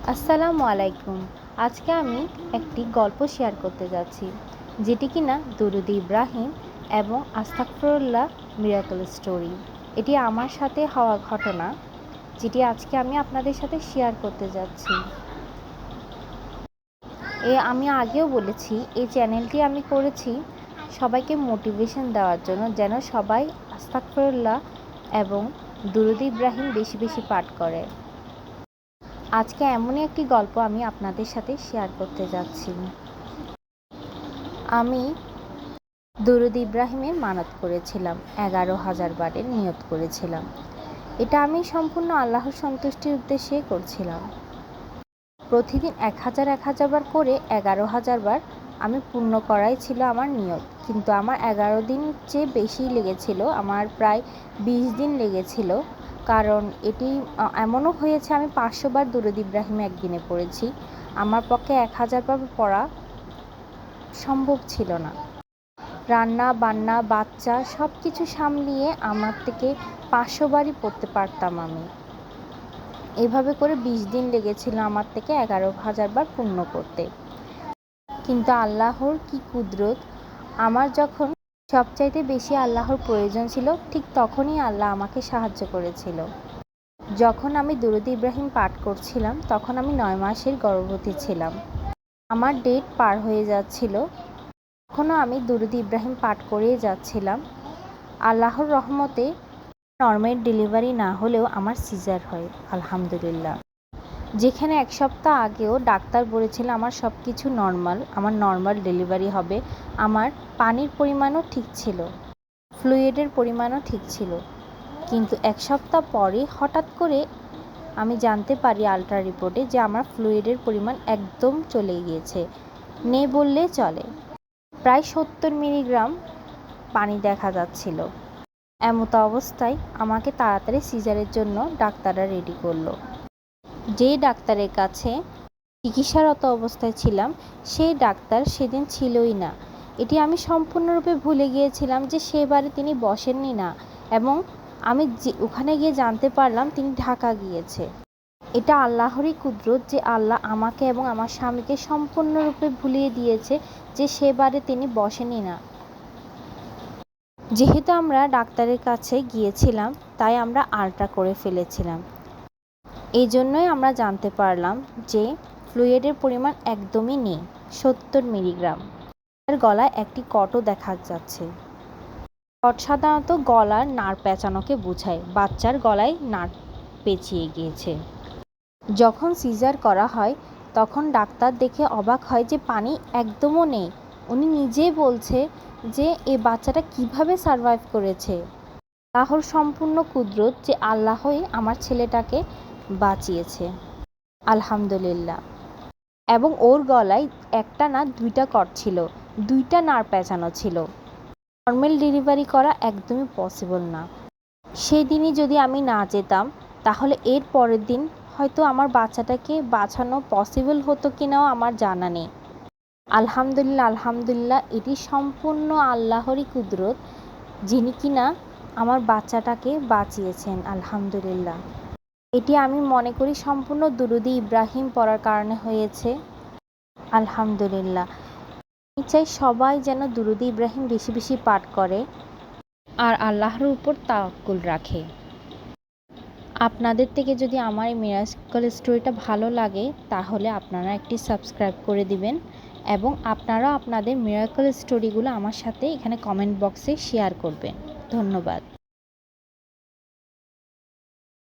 আসসালামু আলাইকুম। আজকে আমি একটি গল্প শেয়ার করতে যাচ্ছি, যেটি কিনা দুরূদ ইব্রাহিম এবং আস্তাগফিরুল্লাহ মিরাকল স্টোরি। এটি আমার সাথে হওয়া ঘটনা, যেটি আজকে আমি আপনাদের সাথে শেয়ার করতে যাচ্ছি। আমি আগেও বলেছি, এই চ্যানেলটি আমি করেছি সবাইকে মোটিভেশন দেওয়ার জন্য, যেন সবাই আস্তাগফিরুল্লাহ এবং দুরূদ ইব্রাহিম বেশি বেশি পাঠ করে। আজকে এমনই একটি গল্প আমি আপনাদের সাথে শেয়ার করতে যাচ্ছি। আমি দুরূদ ইব্রাহিমের মানত করেছিলাম, 11,000 বারের নিয়ত করেছিলাম। এটা আমি সম্পূর্ণ আল্লাহর সন্তুষ্টির উদ্দেশ্যে করছিলাম। প্রতিদিন 1000 বার করে 11,000 বার আমি পূর্ণ করাই ছিল আমার নিয়ত। কিন্তু আমার 11 দিন চেয়ে বেশি লেগেছিল, আমার প্রায় 20 দিন লেগেছিল। কারণ এটি এমনও হয়েছে আমি 500 বার দুরূদ ইব্রাহিম একদিনে পড়েছি। আমার পক্ষে 1000 বার পড়া সম্ভব ছিল না। রান্না বান্না বাচ্চা সব কিছু সামলিয়ে আমার থেকে 500 বারই পড়তে পারতাম আমি। এভাবে করে 20 দিন লেগেছিল আমার থেকে 11,000 বার পূর্ণ করতে। কিন্তু আল্লাহর কি কুদরত, আমার যখন সবচাইতে বেশি আল্লাহর প্রয়োজন ছিল, ঠিক তখনই আল্লাহ আমাকে সাহায্য করেছিল। যখন আমি দুরূদ ইব্রাহিম পাঠ করছিলাম, তখন আমি 9 মাসের গর্ভবতী ছিলাম। আমার ডেট পার হয়ে যাচ্ছিল, তখনও আমি দুরূদ ইব্রাহিম পাঠ করেই যাচ্ছিলাম। আল্লাহর রহমতে নর্মাল ডেলিভারি না হলেও আমার সিজার হয়, আলহামদুলিল্লাহ। যেখানে 1 সপ্তাহ আগেও ডাক্তার বলেছিল আমার সব কিছু নর্মাল, আমার নর্মাল ডেলিভারি হবে। আমার পানির পরিমাণও ঠিক ছিল, ফ্লুইডের পরিমাণও ঠিক ছিল। কিন্তু 1 সপ্তাহ পরে হঠাৎ করে আমি জানতে পারি আলট্রা রিপোর্টে যে আমার ফ্লুইডের পরিমাণ একদম চলে গিয়েছে, নেই বললে চলে। প্রায় 70 মিলিগ্রাম পানি দেখা যাচ্ছিল। এমতো অবস্থায় আমাকে তাড়াতাড়ি সিজারের জন্য ডাক্তাররা রেডি করলো। যে ডাক্তারের কাছে চিকিৎসারত অবস্থায় ছিলাম, সেই ডাক্তার সেদিন ছিলই না। এটি আমি সম্পূর্ণরূপে ভুলে গিয়েছিলাম যে সেবারে তিনি বসেননি না, এবং আমি ওখানে গিয়ে জানতে পারলাম তিনি ঢাকা গিয়েছে। এটা আল্লাহরই কুদরত যে আল্লাহ আমাকে এবং আমার স্বামীকে সম্পূর্ণরূপে ভুলিয়ে দিয়েছে যে সেবারে তিনি বসেনই না। যেহেতু আমরা ডাক্তারের কাছে গিয়েছিলাম, তাই আমরা আলট্রা করে ফেলেছিলাম। এই জন্যই আমরা জানতে পারলাম যে ফ্লুইডের পরিমাণ একদমই নেই, 70 মিলিগ্রাম। তার গলায় একটি কটও দেখা যাচ্ছে। কট সাধারণত গলার নাড় পেঁচানোকে বোঝায়। বাচ্চার গলায় নাড় পেঁচিয়ে গিয়েছে। যখন সিজার করা হয়, তখন ডাক্তার দেখে অবাক হয় যে পানি একদমও নেই। উনি নিজেই বলছে যে এই বাচ্চাটা কিভাবে সারভাইভ করেছে। আল্লাহর সম্পূর্ণ কুদরত যে আল্লাহই আমার ছেলেটাকে বাঁচিয়েছে, আলহামদুলিল্লাহ। এবং ওর গলায় একটা না 2টা কট ছিল, 2টা নাড় পেঁচানো ছিল। নর্মাল ডেলিভারি করা একদমই পসিবল না। সেই দিনই যদি আমি না যেতাম, তাহলে এর পরের দিন হয়তো আমার বাচ্চাটাকে বাঁচানো পসিবল হতো কিনাও আমার জানা নেই। আলহামদুলিল্লাহ আলহামদুলিল্লাহ, এটি সম্পূর্ণ আল্লাহরই কুদরত, যিনি কিনা আমার বাচ্চাটাকে বাঁচিয়েছেন, আলহামদুলিল্লাহ। এটি আমি মনে করি সম্পূর্ণ দুরূদ ইব্রাহিম পড়ার কারণে হয়েছে, আলহামদুলিল্লাহ। আমি চাই সবাই যেন দুরূদ ইব্রাহিম বেশি বেশি পাঠ করে আর আল্লাহর উপর তাওয়াক্কুল রাখে। আপনাদের থেকে যদি আমার এই মিরাকল স্টোরিটা ভালো লাগে, তাহলে আপনারা একটি সাবস্ক্রাইব করে দিবেন, এবং আপনারা আপনাদের মিরাকল স্টোরিগুলো আমার সাথে এখানে কমেন্ট বক্সে শেয়ার করবেন। ধন্যবাদ।